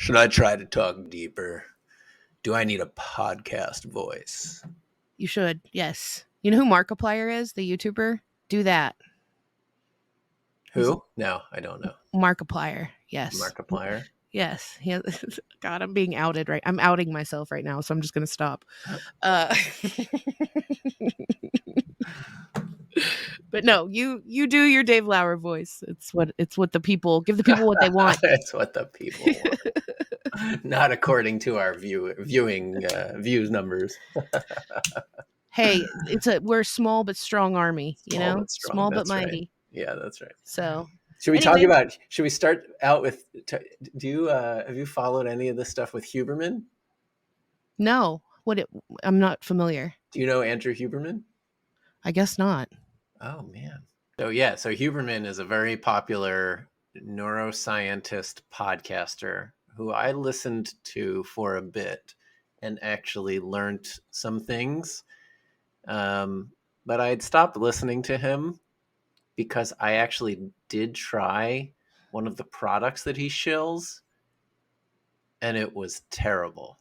Should I try to talk deeper? Do I need a podcast voice? You should, yes. You know who Markiplier is, the YouTuber? Do that. Who? No, I don't know. Markiplier, yes. Markiplier? Yes. God, I'm being outed right. I'm outing myself right now, so I'm just gonna stop. But no, you do your Dave Lauer voice. It's what the people give the people what they want. It's what the people want. Not according to our views numbers. Hey, we're a small but strong army, you Small know? but strong. Small but That's right. mighty. Yeah, that's right. So Should we anyway, should we start out with, have you followed any of this stuff with Huberman? no. I'm not familiar. Do you know Andrew Huberman? I guess not. Oh, man. So Huberman is a very popular neuroscientist podcaster who I listened to for a bit and actually learned some things. But I had stopped listening to him because I actually did try one of the products that he shills, and it was terrible.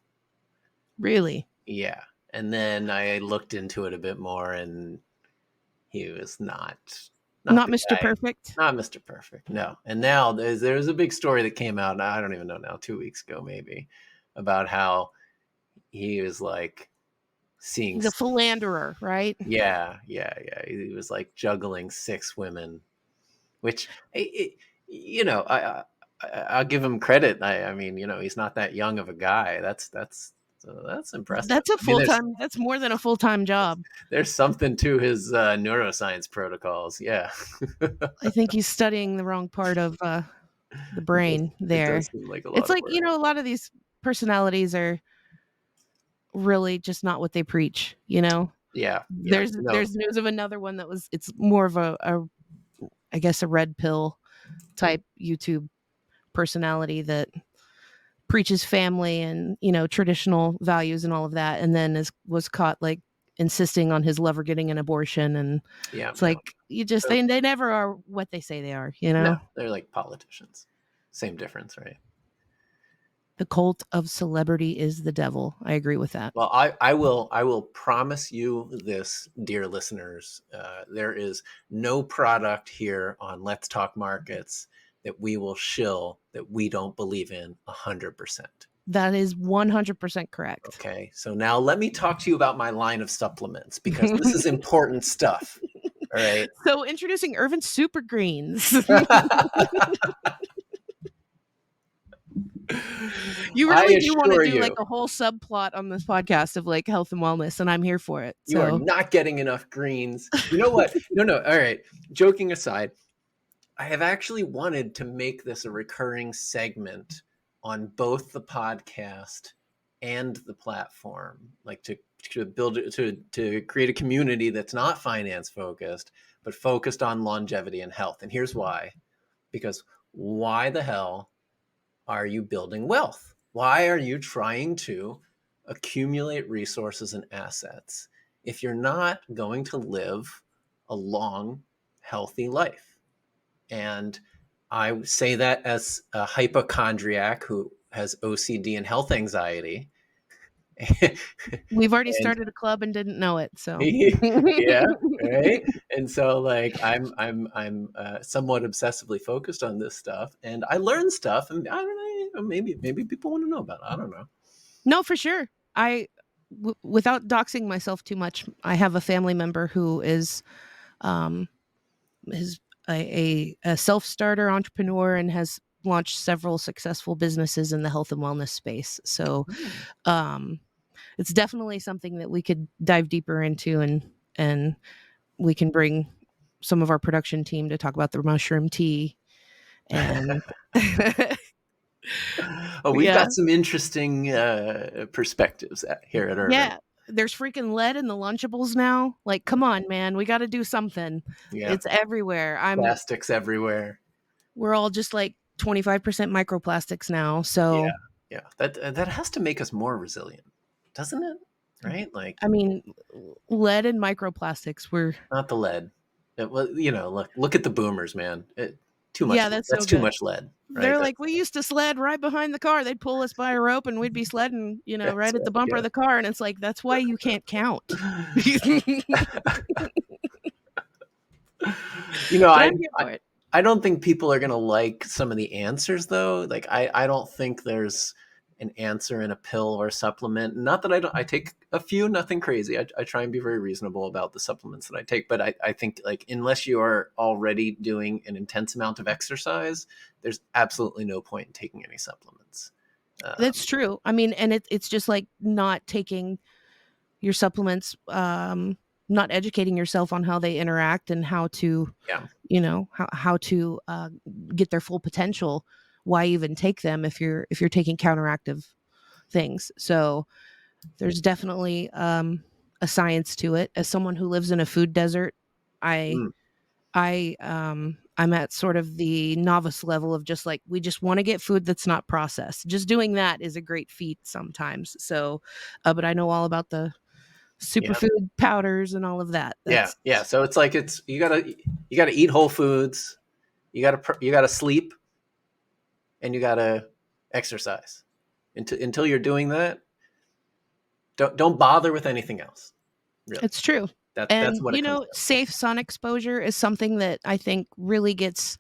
Really? Yeah. And then I looked into it a bit more, and he was not Mr. guy. Perfect? Not Mr. Perfect, no. And now there's a big story that came out, I don't even know now, 2 weeks ago maybe, about how he was like seeing... He's a philanderer, right? Yeah. He was like juggling 6 women, which, I'll give him credit. I mean, he's not that young of a guy. That's impressive. That's a full-time. That's more than a full-time job. There's something to his neuroscience protocols. Yeah. I think he's studying the wrong part of the brain there. It does seem like a lot It's like, of work. a lot of these personalities are really just not what they preach, Yeah. There's news of another one it's more of a I guess a red pill type YouTube personality that preaches family and, traditional values and all of that, and then was caught like insisting on his lover getting an abortion, and it's like they never are what they say they are, No, they're like politicians. Same difference, right? The cult of celebrity is the devil. I agree with that. Well, I will promise you this, dear listeners. There is no product here on Let's Talk Markets that we will shill that we don't believe in 100%. That is 100% correct. Okay, so now let me talk to you about my line of supplements, because this is important stuff. All right. So introducing Irvin Super Greens. You really do want to do like a whole subplot on this podcast of like health and wellness, and I'm here for it. You are not getting enough greens. You know what? No. All right. Joking aside, I have actually wanted to make this a recurring segment on both the podcast and the platform, like to build to create a community that's not finance focused, but focused on longevity and health. And here's why. Because why the hell are you building wealth? Why are you trying to accumulate resources and assets if you're not going to live a long, healthy life? And I say that as a hypochondriac who has OCD and health anxiety. We've already started a club and didn't know it, so yeah, right. And so, like, I'm somewhat obsessively focused on this stuff, and I learn stuff, and I don't know, maybe people want to know about it. I don't know. No, for sure. Without doxing myself too much, I have a family member who is, a self-starter entrepreneur and has launched several successful businesses in the health and wellness space. So, it's definitely something that we could dive deeper into, and we can bring some of our production team to talk about the mushroom tea. And we've got some interesting perspectives here at Urban. Yeah, there's freaking lead in the Lunchables now. Like, come on, man, we got to do something. Yeah. It's everywhere. Plastics everywhere. We're all just like 25% microplastics now. So yeah, that has to make us more resilient, doesn't it? Right? Like, I mean, lead and microplastics were not the lead. It was, look at the boomers, man. Too much. Yeah, that's That's so too good. much lead, right? They're like, we used to sled right behind the car. They'd pull us by a rope and we'd be sledding, That's right at the bumper of right. the car. And it's like, that's why you can't count. Yeah. But I I'm here for it. I don't think people are gonna like some of the answers though. Like I don't think there's an answer in a pill or a supplement. Not that I take a few, nothing crazy. I try and be very reasonable about the supplements that I take, but I think like unless you are already doing an intense amount of exercise, there's absolutely no point in taking any supplements. That's true. I mean, and it's just like not taking your supplements, not educating yourself on how they interact and how to, Yeah. how to get their full potential. Why even take them if you're taking counteractive things? So there's definitely a science to it. As someone who lives in a food desert, I Mm. I'm at sort of the novice level of just like, we just want to get food that's not processed. Just doing that is a great feat sometimes. So, but I know all about the Yeah. superfood powders and all of that. Yeah. That's Yeah. So it's like you gotta eat whole foods. You gotta sleep, and you gotta exercise. Until you're doing that, don't bother with anything else. Really, it's true. that's And what it comes down safe sun exposure is something that I think really gets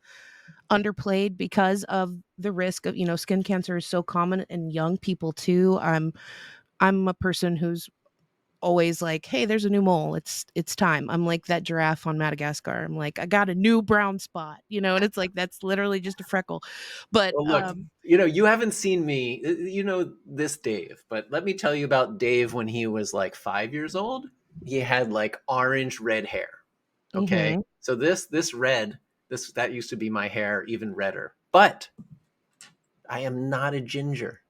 underplayed because of the risk of, skin cancer is so common in young people too. I'm a person who's always like, hey, there's a new mole, it's time. I'm like that giraffe on Madagascar. I'm like, I got a new brown spot, and it's like, that's literally just a freckle. But Well, look, you haven't seen me, this Dave, but let me tell you about Dave when he was like 5 years old. He had like orange red hair. Okay, mhm, so this red, that used to be my hair, even redder. But I am not a ginger.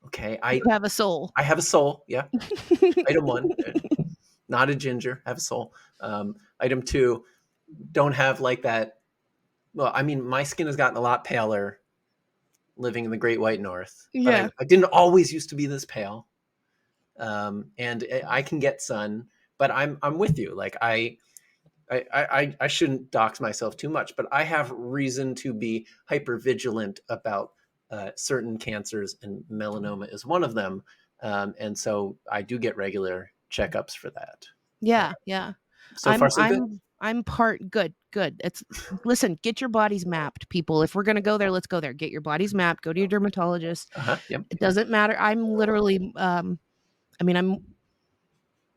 Okay, you have a soul. I have a soul. Yeah, item one, not a ginger, have a soul. Item two, don't have like that. Well, I mean, my skin has gotten a lot paler living in the Great White North, but Yeah. I didn't always used to be this pale. And I can get sun, but I'm with you. Like I shouldn't dox myself too much, but I have reason to be hyper vigilant about certain cancers, and melanoma is one of them. And so I do get regular checkups for that. Yeah, yeah. So far, I'm so good. I'm part good, good. It's Listen, get your bodies mapped, people. If we're gonna go there, let's go there. Get your bodies mapped, go to your dermatologist. Uh-huh. Yep. It doesn't matter. I'm literally I mean, I'm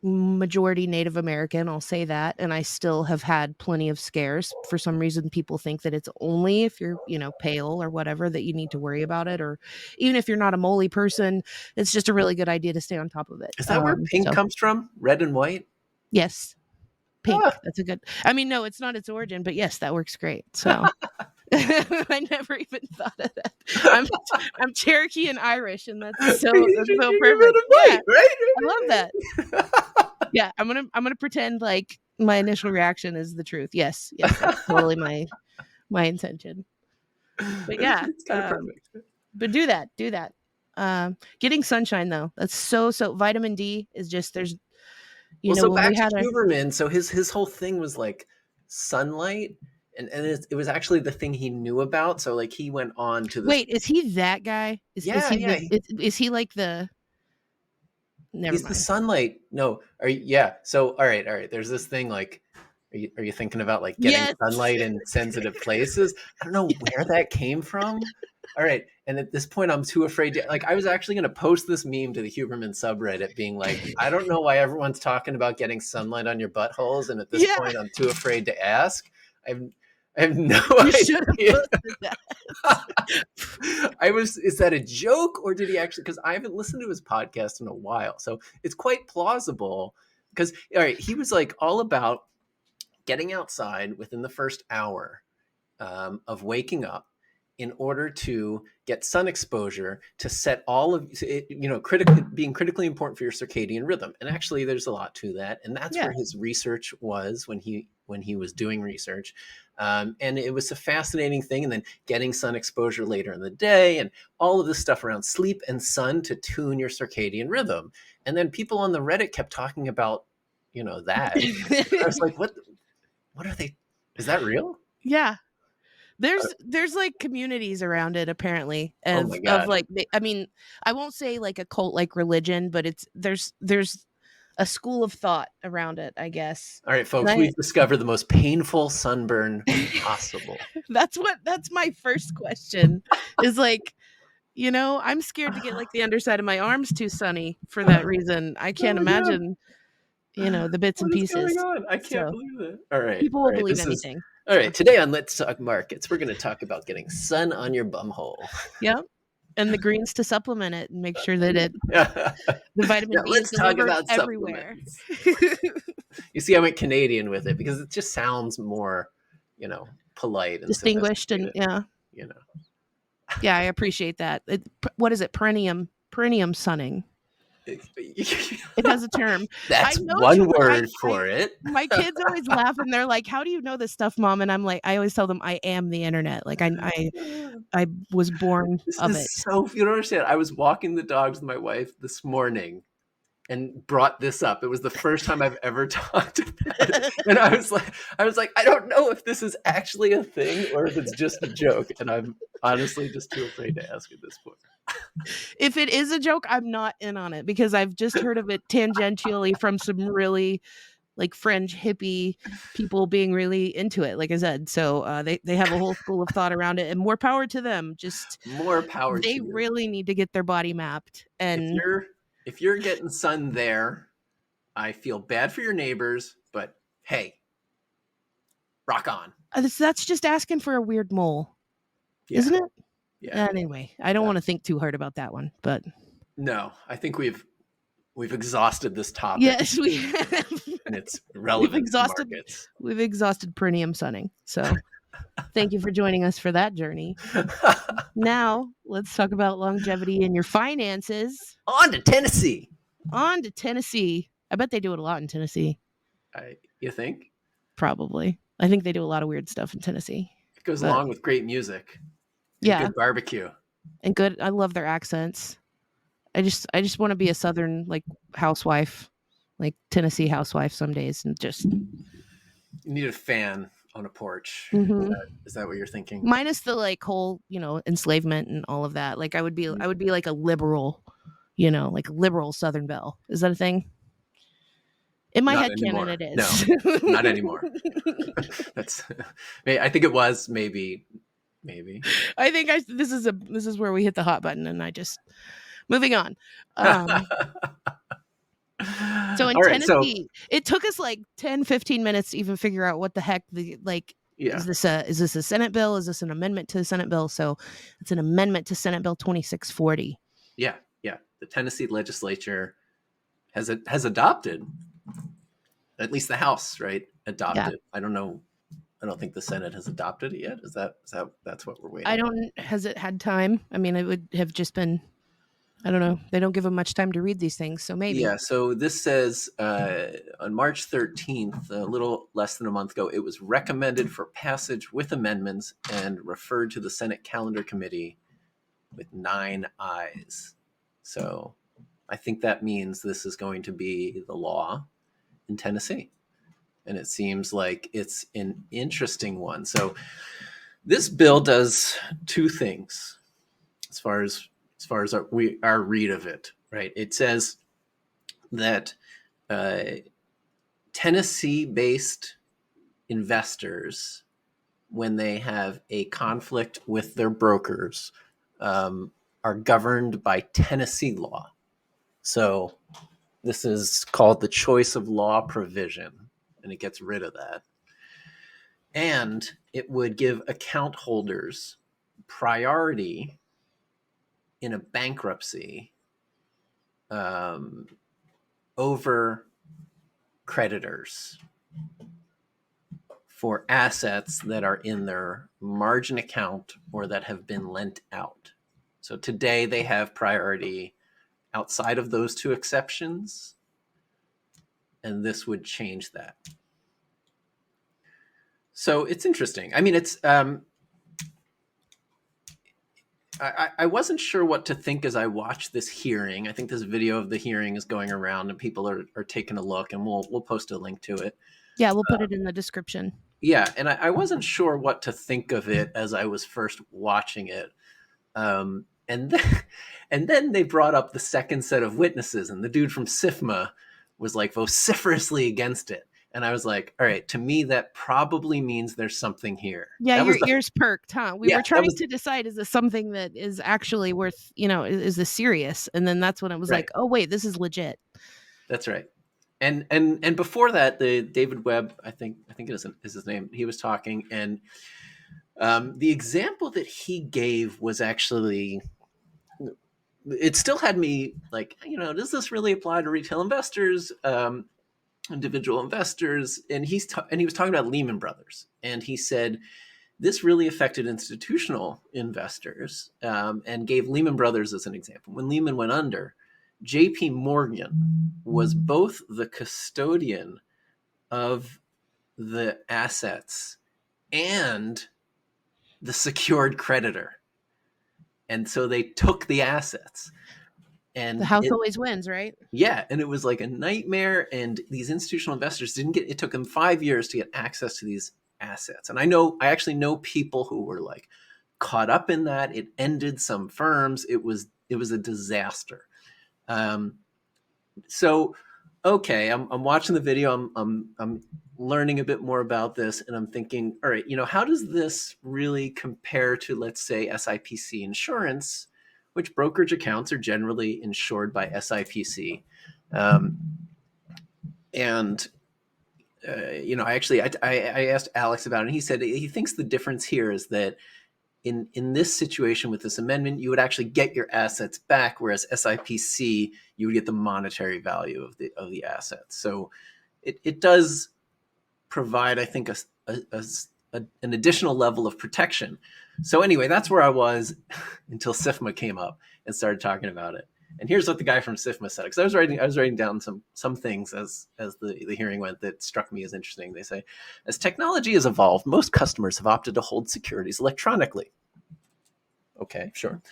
majority Native American, I'll say that, and I still have had plenty of scares. For some reason, people think that it's only if you're, pale or whatever that you need to worry about it, or even if you're not a moly person, it's just a really good idea to stay on top of it. Is that where pink So comes from? Red and white? yes, pink. Ah, That's a good. I mean, no, it's not its origin, but yes, that works great. So I never even thought of that. I'm I'm Cherokee and Irish, and that's so you're red perfect. and Yeah, white, right? I love that. Yeah, I'm gonna pretend like my initial reaction is the truth. Yes, yes, that's totally my intention. But yeah, It's kind of perfect. but do that. Getting sunshine though, that's so vitamin D is just there's Well, so when back we to had a Huberman. So his whole thing was like sunlight, and it was actually the thing he knew about. So like he went on to this. wait, is he that guy? Is Yeah, he yeah. is he like the never He's the mind. sunlight. No, yeah. So all right. There's this thing like, are you thinking about like getting Yes. sunlight in sensitive places? I don't know where that came from. All right, and at this point, I'm too afraid to like. I was actually going to post this meme to the Huberman subreddit, being like, I don't know why everyone's talking about getting sunlight on your buttholes, and at this Yeah, point, I'm too afraid to ask. I've I have no you should have idea. posted that. Is that a joke, or did he actually? Because I haven't listened to his podcast in a while, so it's quite plausible. Because all right, he was like all about getting outside within the first hour of waking up in order to get sun exposure to set all of it, critically important for your circadian rhythm. And actually, there's a lot to that, and that's Yeah. where his research was when he was doing research. And it was a fascinating thing. And then getting sun exposure later in the day, and all of this stuff around sleep and sun to tune your circadian rhythm. And then people on the Reddit kept talking about, that. I was like, what are they? Is that real? Yeah. There's like communities around it apparently Oh my of God. like I mean, I won't say like a cult like religion, but there's a school of thought around it, I guess. All right, And folks, we've discovered the most painful sunburn possible. that's my first question is like, I'm scared to get like the underside of my arms too sunny for that reason. I Oh can't my God. imagine, the bits and What is going pieces. on? I can't So believe it. All right. people All will right. believe anything. All So right. Today on Let's Talk Markets, we're going to talk about getting sun on your bumhole. yeah. And the greens to supplement it and make sure that the Now vitamin B is let's talk delivered about everywhere. supplements. You see, I went Canadian with it because it just sounds more, polite and Distinguished and sophisticated. yeah. You know, Yeah, I appreciate that. What is it? Perineum sunning. It has a term. I that's know too one much. word for it. My kids always laugh and they're like, "How do you know this stuff, Mom?" And I'm like, I always tell them I am the internet. Like I was born This of is it. so, you don't understand. I was walking the dogs with my wife this morning and brought this up. It was the first time I've ever talked about it. And I was like, I don't know if this is actually a thing or if it's just a joke. And I'm honestly just too afraid to ask at this point. If it is a joke, I'm not in on it because I've just heard of it tangentially from some really like fringe hippie people being really into it, like I said. So they have a whole school of thought around it, and more power to them. Just More power to they you. really need to get their body mapped. And If you're getting sun there, I feel bad for your neighbors, but hey, rock on. that's just asking for a weird mole, Yeah. isn't it? Yeah. Anyway, I don't want to think too hard about that one, but no, I think we've exhausted this topic. yes, we have. And it's relevant to markets. We've exhausted perineum sunning. So thank you for joining us for that journey. Now let's talk about longevity in your finances. On to Tennessee. On to Tennessee. I bet they do it a lot in Tennessee. You think? Probably. I think they do a lot of weird stuff in Tennessee. It goes along with great music. Yeah. Good barbecue. And good. I love their accents. I just want to be a Southern like housewife, like Tennessee housewife some days, and just you need a fan on a porch. Mm-hmm. Is that what you're thinking? Minus the like whole, enslavement and all of that. Like I would be like a liberal, like liberal Southern belle. Is that a thing? In my head canon, it is. No, not anymore. I think it was maybe. I think this is where we hit the hot button, and I just moving on. So in Tennessee, it took us like 10, 15 minutes to even figure out what the heck is this a Senate bill? Is this an amendment to the Senate bill? So it's an amendment to Senate Bill 2640. Yeah. The Tennessee legislature has adopted, at least the House, right? Adopted. Yeah. I don't know. I don't think the Senate has adopted it yet. Is that that's what we're waiting? Has it had time? I mean, it would have just been, I don't know. They don't give them much time to read these things, so maybe. Yeah, so this says on March 13th, a little less than a month ago, it was recommended for passage with amendments and referred to the Senate Calendar Committee with 9 ayes. So I think that means this is going to be the law in Tennessee. And it seems like it's an interesting one. So this bill does 2 things as far as our read of it, right? It says that Tennessee-based investors, when they have a conflict with their brokers, are governed by Tennessee law. So this is called the choice of law provision, and it gets rid of that. And it would give account holders priority in a bankruptcy over creditors for assets that are in their margin account or that have been lent out. So today they have priority outside of those 2 exceptions, and this would change that. So it's interesting. I mean, it's I wasn't sure what to think as I watched this hearing. I think this video of the hearing is going around and people are taking a look, and we'll post a link to it. Yeah, we'll put it in the description. Yeah, and I wasn't sure what to think of it as I was first watching it. And then, and then they brought up the second set of witnesses, and the dude from SIFMA was like vociferously against it. And I was like, all right, to me, that probably means there's something here. Yeah, That your was the, ears perked, huh? We yeah, were that trying was, to decide, is this something that is actually worth, is this serious? And then that's when it was right. like, oh wait, this is legit. That's right. And before that, the David Webb, I think is his name. He was talking, and the example that he gave was actually, it still had me like, does this really apply to retail investors, individual investors? And he was talking about Lehman Brothers, and he said this really affected institutional investors, and gave Lehman Brothers as an example. When Lehman went under, J.P. Morgan was both the custodian of the assets and the secured creditor. And so they took the assets. The And house always wins, right? yeah, and it was like a nightmare. And these institutional investors didn't get, it took them 5 years to get access to these assets. And I actually know people who were like caught up in that. It ended some firms. It was a disaster. Um, so okay, I'm watching the video. I'm learning a bit more about this, and I'm thinking, all right, how does this really compare to, let's say, SIPC insurance, which brokerage accounts are generally insured by SIPC, um, and I asked Alex about it, and he said he thinks the difference here is that in this situation with this amendment, you would actually get your assets back, whereas SIPC, you would get the monetary value of the assets. So it does provide, I think, an additional level of protection. So anyway, that's where I was until SIFMA came up and started talking about it. And here's what the guy from SIFMA said, because I was writing down some things as the hearing went that struck me as interesting. They say, as technology has evolved, most customers have opted to hold securities electronically. Okay, sure.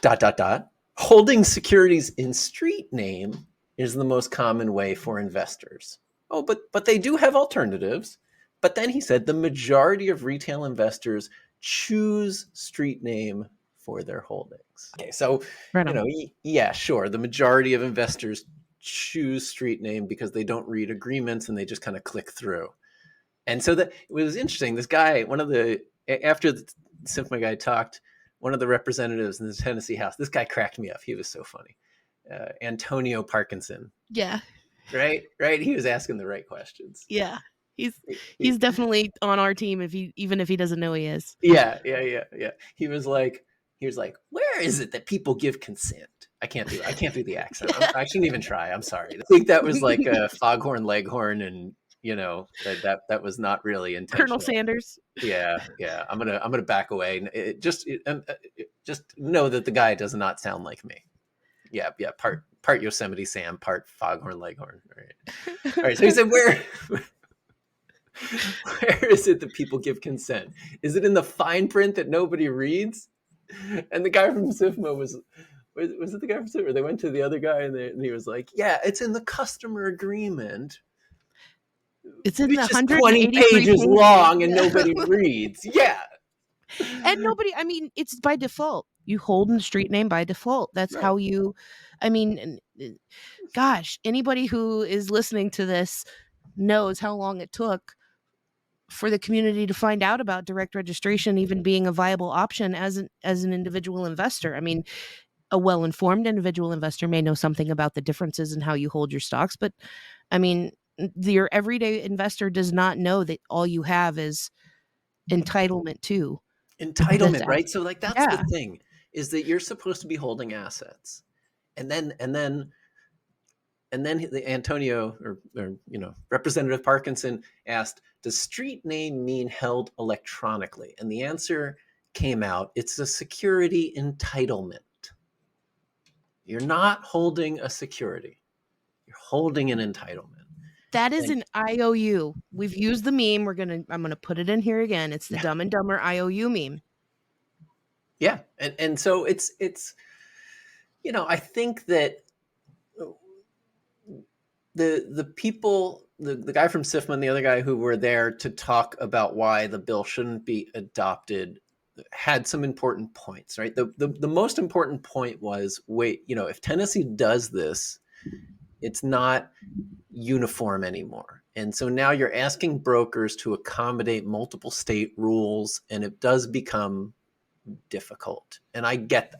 Dot dot dot. Holding securities in street name is the most common way for investors. Oh, but they do have alternatives. But then he said the majority of retail investors choose street name for their holdings. Okay, so Right on. yeah, sure. The majority of investors choose street name because they don't read agreements and they just kind of click through. And so that it was interesting. This guy, after the SIFMA guy talked, one of the representatives in the Tennessee House, this guy cracked me up. He was so funny. Antonio Parkinson, Yeah. right. He was asking the right questions. Yeah. He's definitely on our team, even if he doesn't know he is. Yeah. He was like, where is it that people give consent? I can't do the accent. I shouldn't even try. I'm sorry. I think that was like a foghorn leghorn, and that was not really Colonel intentional. Sanders. Yeah. I'm gonna back away. Just know that the guy does not sound like me. Yeah. Part Yosemite Sam, part foghorn leghorn. All right. So he said, where is it that people give consent? Is it in the fine print that nobody reads? And the guy from SIFMA was it the guy from SIFMA? They went to the other guy, and he was like, yeah, it's in the customer agreement, It's in the which is 20 183 pages pages. long and Yeah. nobody reads. Yeah. And nobody, I mean, it's by default. You hold in the street name by default. That's Right. how you, I mean, gosh, anybody who is listening to this knows how long it took for the community to find out about direct registration even being a viable option as an individual investor. I mean, a well-informed individual investor may know something about the differences in how you hold your stocks, but I mean, your everyday investor does not know that all you have is entitlement to this Entitlement, asset. right? So like that's the Yeah. thing, is that you're supposed to be holding assets. And then the Antonio, or Representative Parkinson asked, does street name mean held electronically? And the answer came out, it's a security entitlement. You're not holding a security, you're holding an entitlement. That is And an IOU. We've used the meme. I'm gonna put it in here again. It's the yeah, Dumb and Dumber IOU meme. yeah. And so it's I think that the people the guy from SIFMA and the other guy who were there to talk about why the bill shouldn't be adopted had some important points, right? The most important point was, wait, if Tennessee does this, it's not uniform anymore. And so now you're asking brokers to accommodate multiple state rules, and it does become difficult. And I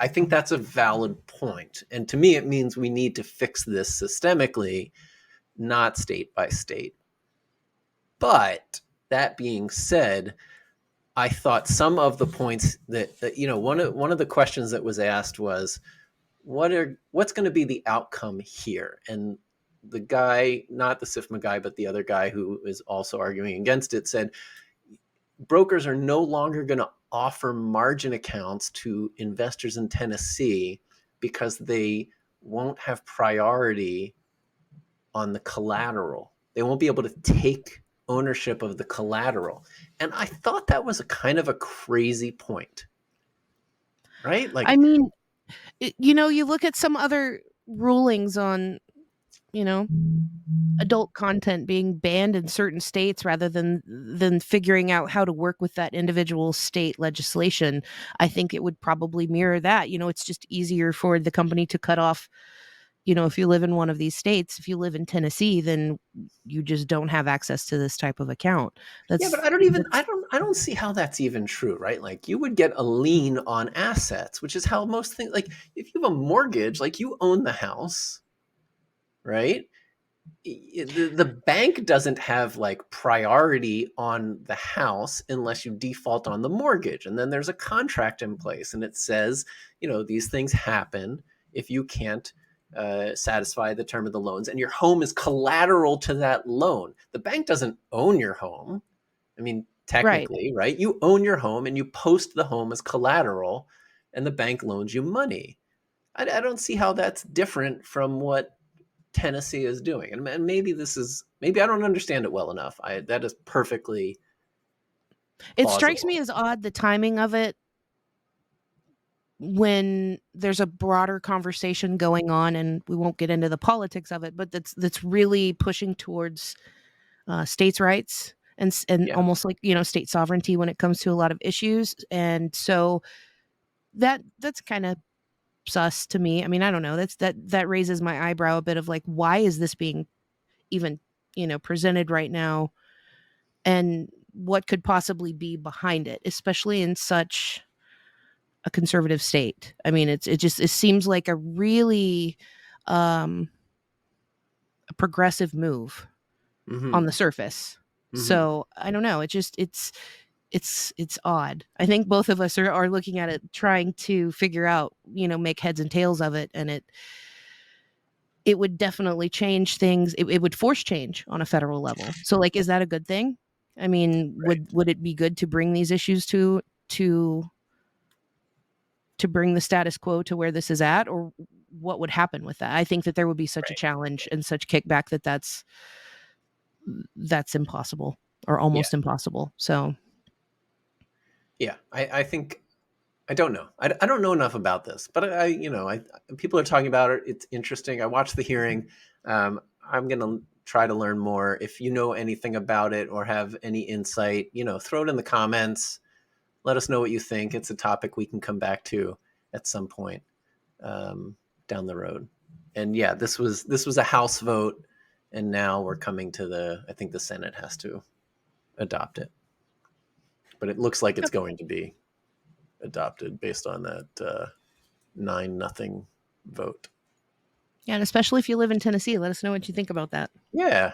think that's a valid point. And to me, it means we need to fix this systemically, not state by state. But that being said, I thought some of the points that one of the questions that was asked was, what's going to be the outcome here? And the guy, not the SIFMA guy, but the other guy who is also arguing against it, said brokers are no longer going to offer margin accounts to investors in Tennessee because they won't have priority on the collateral. They won't be able to take ownership of the collateral. And I thought that was a kind of a crazy point, right? I mean, you look at some other rulings on, adult content being banned in certain states rather than figuring out how to work with that individual state legislation. I think it would probably mirror that. It's just easier for the company to cut off. If you live in one of these states, if you live in Tennessee, then you just don't have access to this type of account. But I don't see how that's even true, right? Like, you would get a lien on assets, which is how most things, like if you have a mortgage, like you own the house, right? The bank doesn't have like priority on the house unless you default on the mortgage. And then there's a contract in place, and it says, these things happen if you can't satisfy the term of the loans, and your home is collateral to that loan. The bank doesn't own your home. I mean, technically, right? You own your home and you post the home as collateral, and the bank loans you money. I don't see how that's different from what Tennessee is doing. And maybe I don't understand it well enough. That is perfectly It plausible. strikes me as odd, the timing of it, when there's a broader conversation going on, and we won't get into the politics of it, but that's really pushing towards states' rights and almost like, state sovereignty when it comes to a lot of issues. And so that's kind of sus to me. I mean, I don't know. That raises my eyebrow a bit of like, why is this being even, presented right now? And what could possibly be behind it, especially in such a conservative state? I mean, it seems like a really a progressive move on the surface. So I don't know. It's odd. I think both of us are looking at it, trying to figure out, make heads and tails of it. And it would definitely change things. It would force change on a federal level. So like, is that a good thing? I mean, would it be good to bring these issues to bring the status quo to where this is at, or what would happen with that? I think that there would be such a challenge and such kickback that's impossible, or almost impossible. So I think, I don't know. I don't know enough about this, but people are talking about it. It's interesting. I watched the hearing. I'm going to try to learn more. If you know anything about it or have any insight, throw it in the comments. Let us know what you think. It's a topic we can come back to at some point down the road. And this was a House vote, and now we're coming to I think the Senate has to adopt it. But it looks like it's going to be adopted based on that 9-0 vote. Yeah, and especially if you live in Tennessee, let us know what you think about that. Yeah,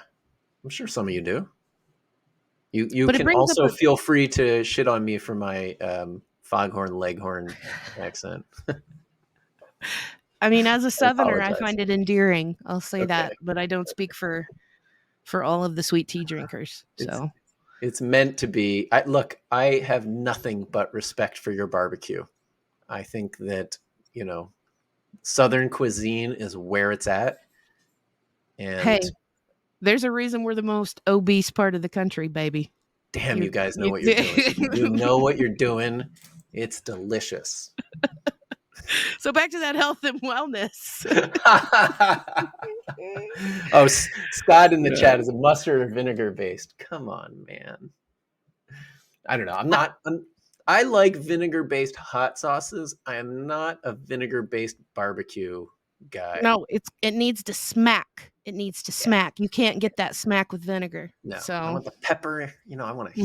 I'm sure some of you do. You can also feel free to shit on me for my Foghorn Leghorn accent. I mean, as a Southerner, I find it endearing. I'll say that, but I don't speak for all of the sweet tea drinkers. So it's meant to be. I have nothing but respect for your barbecue. I think that, Southern cuisine is where it's at. And hey, there's a reason we're the most obese part of the country, baby. Damn, you guys know what you're doing. You know what you're doing. It's delicious. So back to that health and wellness. Oh, Scott in the chat is a mustard or vinegar based. Come on, man. I don't know. I like vinegar based hot sauces. I am not a vinegar based barbecue guy. No, it needs to smack. It needs to smack. You can't get that smack with vinegar. No, So I want the pepper. I want to.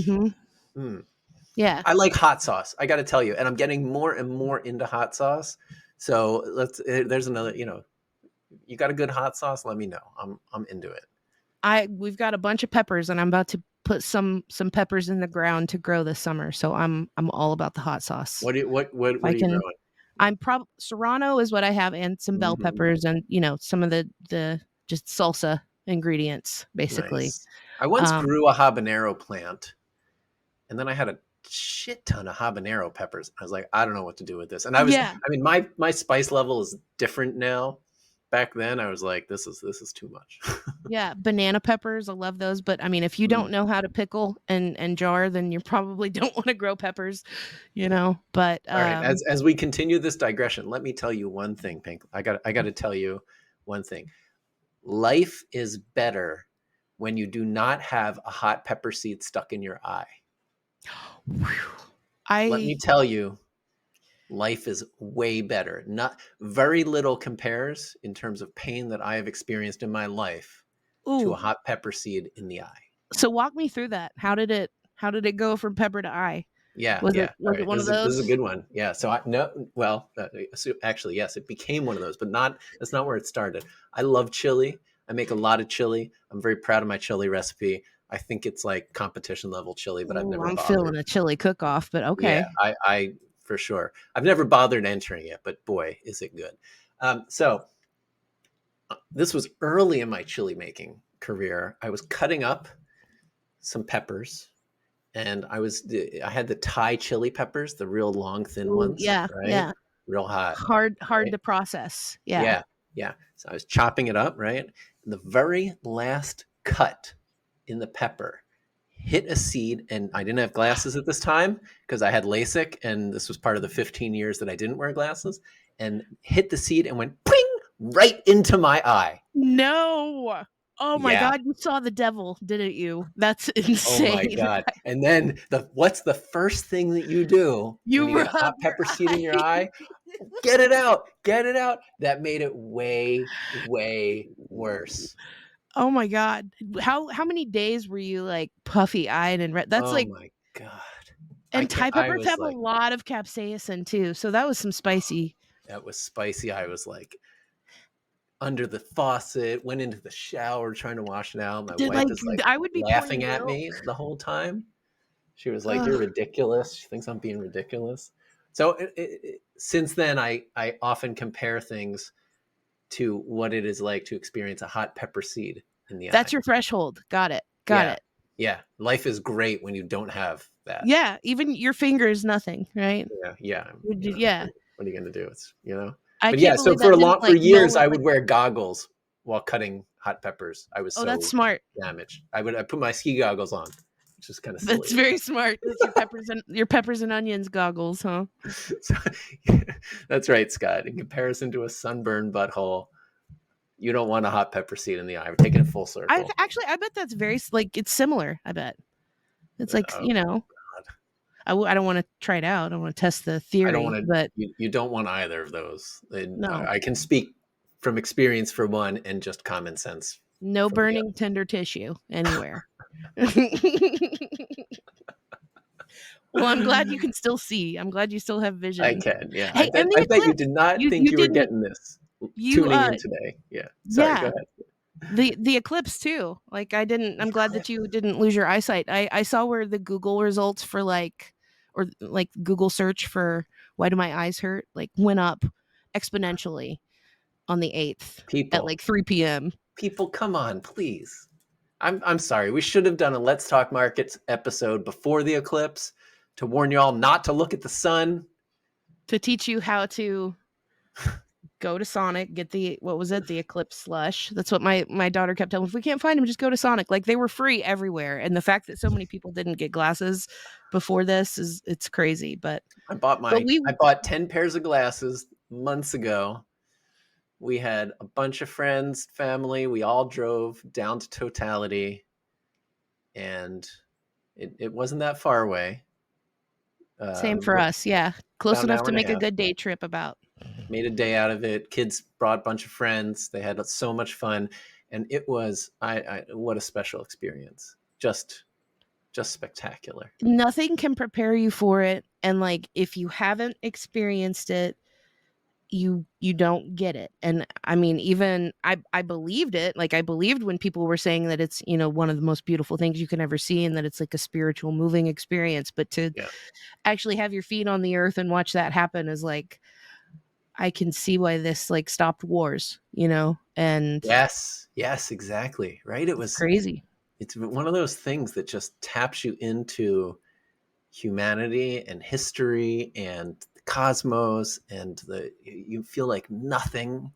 mm-hmm. Yeah, I like hot sauce. I got to tell you, and I'm getting more and more into hot sauce. So there's another. You got a good hot sauce? Let me know. I'm into it. We've got a bunch of peppers, and I'm about to put some peppers in the ground to grow this summer. So I'm all about the hot sauce. What are you growing? I'm Serrano is what I have, and some bell peppers, and some of the just salsa ingredients, basically. Nice. I once grew a habanero plant, and then I had a shit ton of habanero peppers. I was like, I don't know what to do with this. And I mean, my spice level is different now. Back then I was like, this is too much. Yeah, banana peppers, I love those. But I mean, if you don't know how to pickle and jar, then you probably don't want to grow peppers, But all right, as we continue this digression, let me tell you one thing, Pink. I got to tell you one thing. Life is better when you do not have a hot pepper seed stuck in your eye. Let me tell you, life is way better. Not very little compares in terms of pain that I have experienced in my life to a hot pepper seed in the eye. So walk me through that. How did it go from pepper to eye? Yeah, was it one of those? This is a good one. Yeah. So actually, yes, it became one of those, but that's not where it started. I love chili. I make a lot of chili. I'm very proud of my chili recipe. I think it's like competition level chili, but I've never bothered. Feeling a chili cook-off, but okay. Yeah, I for sure. I've never bothered entering it, but boy, is it good. So this was early in my chili making career. I was cutting up some peppers, and I had the Thai chili peppers, the real long, thin ones. Yeah, right? Yeah. Real hot. Hard to process. Yeah. Yeah. So I was chopping it up, right? And the very last cut in the pepper hit a seed, and I didn't have glasses at this time because I had LASIK, and this was part of the 15 years that I didn't wear glasses, and hit the seed and went ping right into my eye. No. Oh my God, you saw the devil, didn't you? That's insane. Oh my God. And then what's the first thing that you do? You get a hot pepper seed in your eye? Get it out. That made it way, way worse. Oh my God. How many days were you like puffy eyed and red? That's oh my God. And Thai peppers have a lot of capsaicin too. So that was some spicy. That was spicy. I was like under the faucet, went into the shower trying to wash it out. My wife is like I would be laughing at me the whole time. She was like, you're ridiculous. She thinks I'm being ridiculous. So since then, I often compare things to what it is like to experience a hot pepper seed in the eye. That's your threshold. Got it. Yeah. Life is great when you don't have that. Yeah. Even your finger is nothing, right? Yeah. Yeah. What are you going to do? It's, But yeah, so for years, I would wear goggles while cutting hot peppers. I was that's smart. Damaged. I put my ski goggles on, which is kind of silly. That's very smart. That's your peppers and onions goggles, huh? That's right, Scott. In comparison to a sunburned butthole, you don't want a hot pepper seed in the eye. We're taking it full circle. I bet that's very it's similar. I bet it's like I don't want to try it out. I don't want to test the theory. I don't want to, but you don't want either of those. No. I can speak from experience for one and just common sense. No burning tender tissue anywhere. Well, I'm glad you can still see. I'm glad you still have vision. I can, yeah. Hey, I bet you did not think you were getting this. Tuning in today. Yeah. Sorry, go ahead. The eclipse too. Like I'm glad that you didn't lose your eyesight. I saw where the Google results for Google search for why do my eyes hurt went up exponentially on the 8th at 3 p.m. People, come on, please. I'm sorry. We should have done a Let's Talk Markets episode before the eclipse to warn you all not to look at the sun. To teach you how to go to Sonic, get the Eclipse slush. That's what my daughter kept telling me. If we can't find them, just go to Sonic. They were free everywhere. And the fact that so many people didn't get glasses before this it's crazy. But I bought 10 pairs of glasses months ago, we had a bunch of friends, family. We all drove down to Totality, and it wasn't that far away. Same for us. Yeah. Close About an enough hour to and a make a half. good day trip about. Made a day out of it. Kids brought a bunch of friends. They had so much fun, and it was what a special experience. Just spectacular. Nothing can prepare you for it. And like, if you haven't experienced it, you don't get it. And I mean, even I believed it. Like, I believed when people were saying that it's, one of the most beautiful things you can ever see, and that it's like a spiritual moving experience. But to Yeah. actually have your feet on the earth and watch that happen is like, I can see why this like stopped wars, and Yes. Yes. Exactly. Right. it's crazy. It's one of those things that just taps you into humanity and history and the cosmos, and you feel like nothing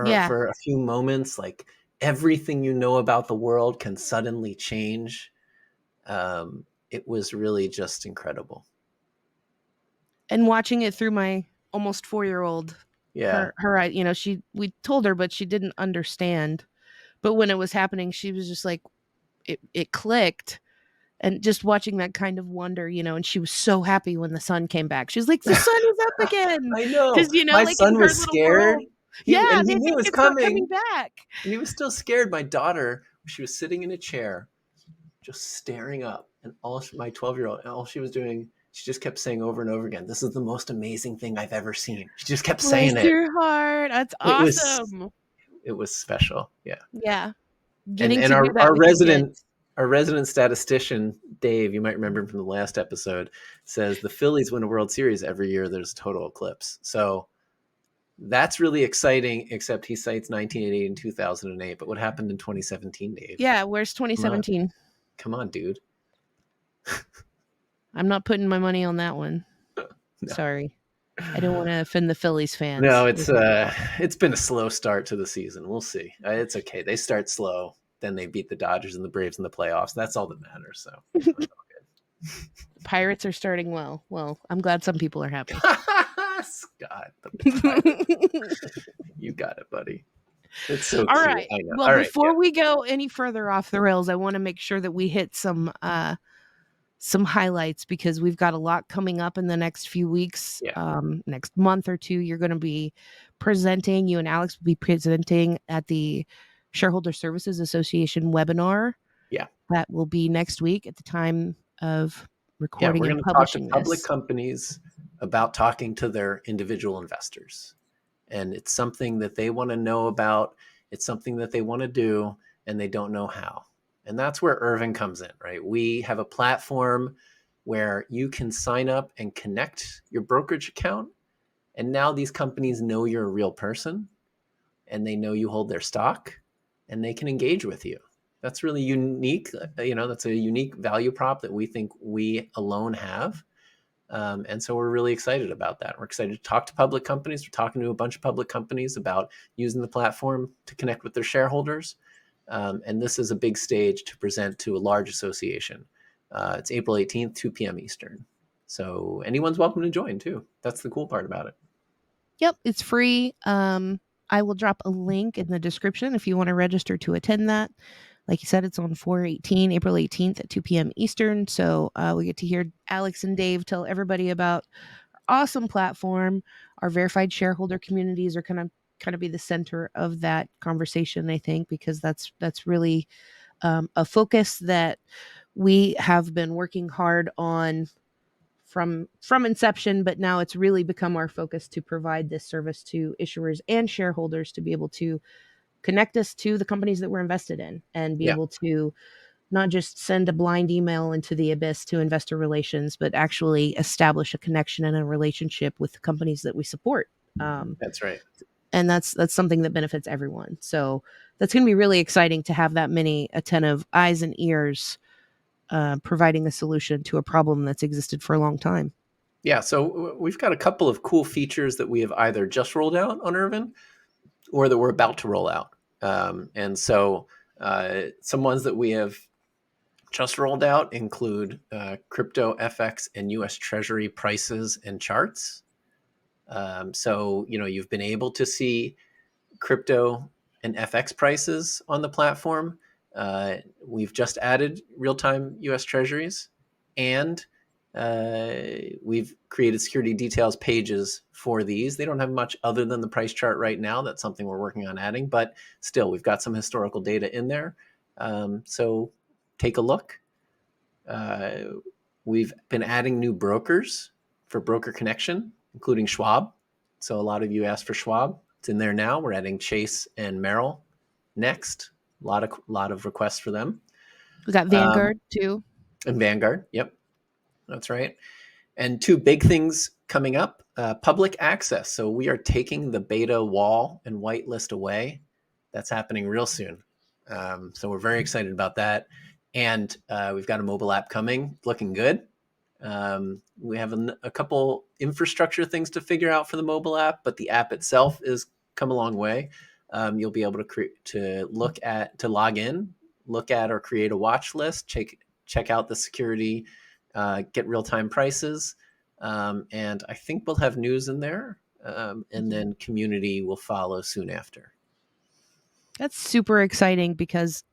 Yeah. for a few moments. Like everything you know about the world can suddenly change. It was really just incredible. And watching it through my almost 4-year-old, Yeah. we told her, but she didn't understand. But when it was happening, she was just like, it clicked. And just watching that kind of wonder, and she was so happy when the sun came back. She's like, the sun is up again. I know. Because, My like in son her was little scared. world, yeah, He they knew it think was it's not coming coming, back. and he was still scared. My daughter, she was sitting in a chair, just staring up, and my 12-year-old, all she was doing, she just kept saying over and over again, "This is the most amazing thing I've ever seen." She just kept Bless saying it. your heart. That's It was awesome. it was special. Yeah. Yeah. And Getting to do that our with your resident kids. statistician Dave, you might remember him from the last episode, says the Phillies win a World Series every year there's a total eclipse. So that's really exciting, except he cites 1988 and 2008. But what happened in 2017, Dave? Yeah. Where's Come on. 2017? Come on, dude. I'm not putting my money on that one. No. Sorry. I don't want to offend the Phillies No, fans. it's been a slow start to the season. We'll see. It's okay. They start slow, then they beat the Dodgers and the Braves in the playoffs. That's all that matters. So Pirates are starting well. Well, I'm glad some people are happy. Scott, the Pirates. You got it, buddy. It's so All cute. right. I know. Well, All right. Yeah. before we go any further off the rails, I want to make sure that we hit some highlights, because we've got a lot coming up in the next few weeks. Yeah. Next month or two, you're going to be presenting. You and Alex will be presenting at the Shareholder Services Association webinar. Yeah. That will be next week at the time of Yeah. recording We're and going to talk to publishing public this. companies about talking to their individual investors. And it's something that they want to know about. It's something that they want to do, and they don't know how. And that's where Irving comes in, right? We have a platform where you can sign up and connect your brokerage account. And now these companies know you're a real person, and they know you hold their stock, and they can engage with you. That's really unique. That's a unique value prop that we think we alone have. And so we're really excited about that. We're excited to talk to public companies. We're talking to a bunch of public companies about using the platform to connect with their shareholders. And this is a big stage to present to a large association. It's April 18th, 2 p.m. Eastern. So anyone's welcome to join too. That's the cool part about it. Yep, it's free. I will drop a link in the description if you want to register to attend that. Like you said, it's on April 18th at 2 p.m. Eastern. So we get to hear Alex and Dave tell everybody about our awesome platform. Our verified shareholder communities are kind of be the center of that conversation, I think, because that's really a focus that we have been working hard on from inception, but now it's really become our focus to provide this service to issuers and shareholders to be able to connect us to the companies that we're invested in, and be Yeah, able to not just send a blind email into the abyss to investor relations, but actually establish a connection and a relationship with the companies that we support. that's right. And that's something that benefits everyone. So that's going to be really exciting to have that many attentive eyes and ears providing a solution to a problem that's existed for a long time. Yeah, so we've got a couple of cool features that we have either just rolled out on Irvin or that we're about to roll out. And so some ones that we have just rolled out include crypto, FX, and US Treasury prices and charts. So, you've been able to see crypto and FX prices on the platform. We've just added real-time US Treasuries, and we've created security details pages for these. They don't have much other than the price chart right now. That's something we're working on adding, but still, we've got some historical data in there. So take a look. We've been adding new brokers for broker connection, including Schwab. So a lot of you asked for Schwab. It's in there now. We're adding Chase and Merrill next. A lot of requests for them. We got Vanguard too. And Vanguard. Yep, that's right. And two big things coming up: public access. So we are taking the beta wall and whitelist away. That's happening real soon. So we're very excited about that. And we've got a mobile app coming, looking good. We have a couple infrastructure things to figure out for the mobile app, but the app itself is come a long way. You'll be able to log in, look at or create a watch list, check out the security, get real-time prices, and I think we'll have news in there, and then community will follow soon after. That's super exciting because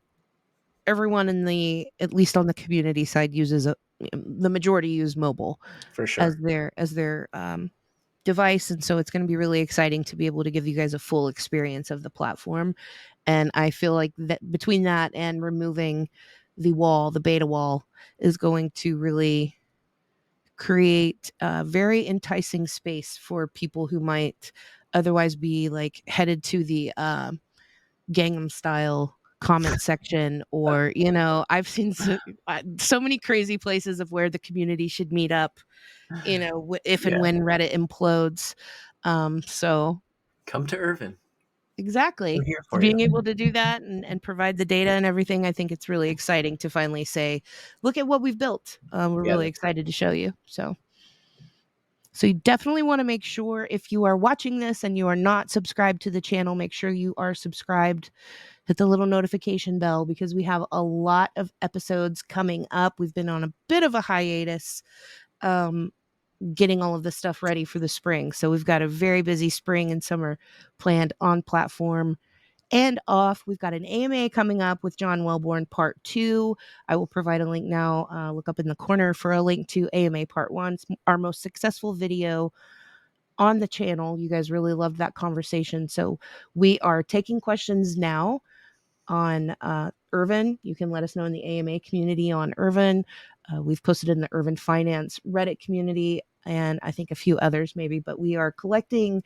everyone at least on the community side, the majority use mobile For sure. as their device, and so it's going to be really exciting to be able to give you guys a full experience of the platform. And I feel like that between that and removing the beta wall, is going to really create a very enticing space for people who might otherwise be like headed to the Gangnam Style comment section, or I've seen so many crazy places of where the community should meet up, if and Yeah. when Reddit implodes. So Come to Irvin. We're exactly, here for you. being able to do that and provide the data and everything, I think it's really exciting to finally say, look at what we've built. We're Yeah, really excited to show you. So you definitely want to make sure, if you are watching this and you are not subscribed to the channel, make sure you are subscribed. Hit the little notification bell, because we have a lot of episodes coming up. We've been on a bit of a hiatus, getting all of this stuff ready for the spring. So we've got a very busy spring and summer planned on platform and off. We've got an AMA coming up with John Wellborn Part 2. I will provide a link now. Look up in the corner for a link to AMA Part 1. It's our most successful video on the channel. You guys really loved that conversation. So we are taking questions now on Irvin. You can let us know in the AMA community on Irvin. We've posted in the Irvin Finance Reddit community, and I think a few others maybe, but we are collecting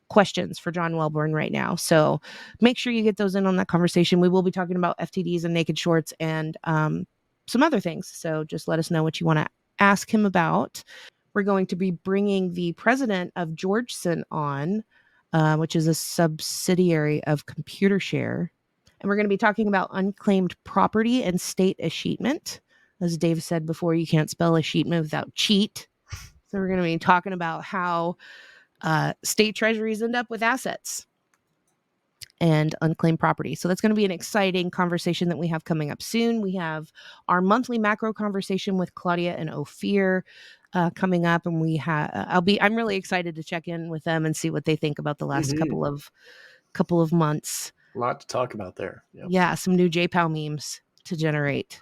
questions for John Wellborn right now. So make sure you get those in on that conversation. We will be talking about FTDs and naked shorts and some other things. So just let us know what you want to ask him about. We're going to be bringing the president of Georgeson on, which is a subsidiary of ComputerShare. And we're going to be talking about unclaimed property and state escheatment. As Dave said before, you can't spell escheatment without cheat. So we're going to be talking about how state treasuries end up with assets and unclaimed property. So that's going to be an exciting conversation that we have coming up soon. We have our monthly macro conversation with Claudia and Ophir coming up, and I'm really excited to check in with them and see what they think about the last couple of months. A lot to talk about there. Yep. Yeah, some new JPOW memes to generate.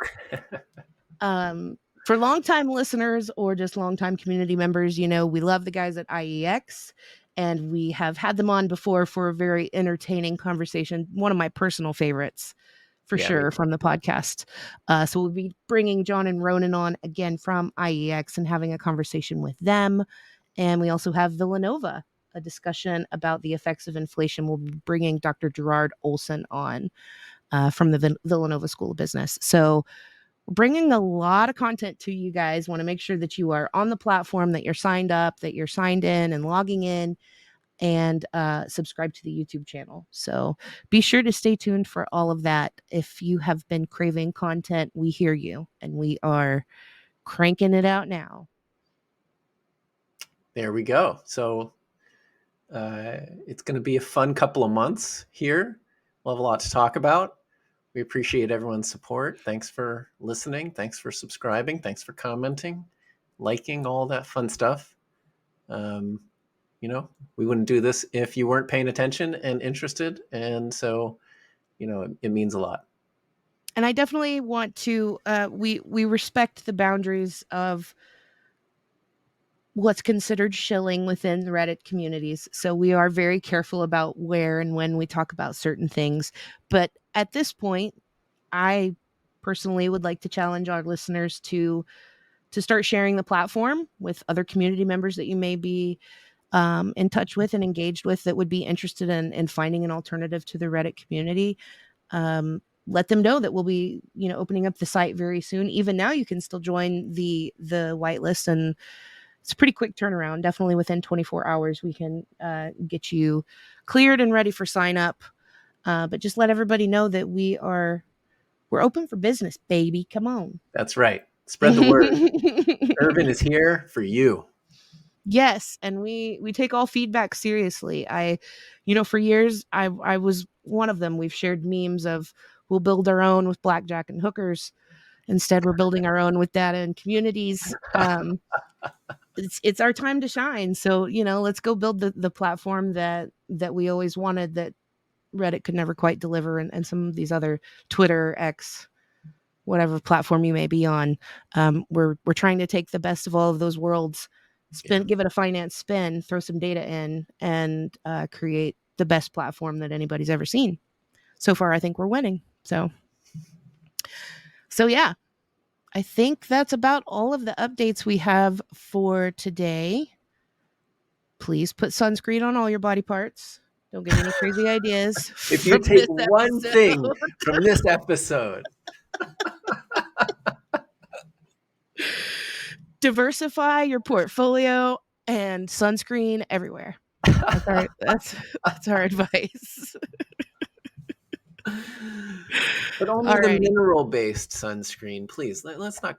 For longtime listeners or just longtime community members, we love the guys at IEX, and we have had them on before for a very entertaining conversation. One of my personal favorites, for sure, from the podcast. So we'll be bringing John and Ronan on again from IEX and having a conversation with them. And we also have Villanova, a discussion about the effects of inflation. We'll be bringing Dr. Gerard Olson on from the Villanova School of Business. So we're bringing a lot of content to you guys. Want to make sure that you are on the platform, that you're signed up, that you're signed in and logging in, and subscribe to the YouTube channel. So be sure to stay tuned for all of that. If you have been craving content, we hear you, and we are cranking it out now. There we go. So it's going to be a fun couple of months here. We'll have a lot to talk about. We appreciate everyone's support. Thanks for listening. Thanks for subscribing. Thanks for commenting, liking, all that fun stuff. we wouldn't do this if you weren't paying attention and interested. And so, it means a lot. And I definitely want to, we respect the boundaries of what's considered shilling within the Reddit communities. So we are very careful about where and when we talk about certain things. But at this point, I personally would like to challenge our listeners to start sharing the platform with other community members that you may be in touch with and engaged with that would be interested in finding an alternative to the Reddit community. Let them know that we'll be, opening up the site very soon. Even now, you can still join the whitelist, and it's a pretty quick turnaround. Definitely within 24 hours, we can get you cleared and ready for sign up. But just let everybody know that we're open for business, baby. Come on. That's right. Spread the word. Irvin is here for you. Yes, and we take all feedback seriously. For years, I was one of them. We've shared memes of we'll build our own with blackjack and hookers. Instead, we're building our own with data and communities. It's our time to shine. So, let's go build the platform that we always wanted, that Reddit could never quite deliver, and some of these other Twitter, X, whatever platform you may be on. We're trying to take the best of all of those worlds, give it a finance spin, throw some data in, and create the best platform that anybody's ever seen. So far, I think we're winning. So yeah, I think that's about all of the updates we have for today. Please put sunscreen on all your body parts. Don't get any crazy ideas. If you take one thing from this episode, diversify your portfolio and sunscreen everywhere. That's our advice. But only the mineral-based sunscreen, please. Let's not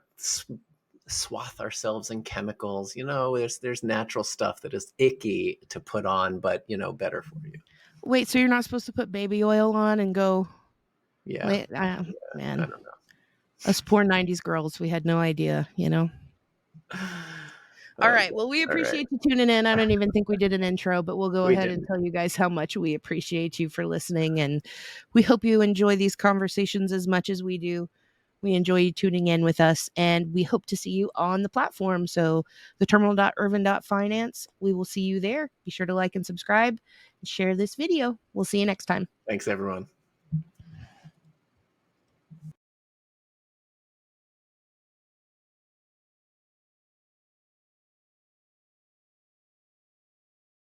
swath ourselves in chemicals. There's natural stuff that is icky to put on, but better for you. Wait, so you're not supposed to put baby oil on and go? Yeah. Man, I don't know. Us poor 90s girls, we had no idea. All right. Well, we appreciate you tuning in. I don't even think we did an intro, but we'll go ahead and tell you guys how much we appreciate you for listening. And we hope you enjoy these conversations as much as we do. We enjoy you tuning in with us, and we hope to see you on the platform. So theterminal.irvin.finance, we will see you there. Be sure to like and subscribe and share this video. We'll see you next time. Thanks, everyone.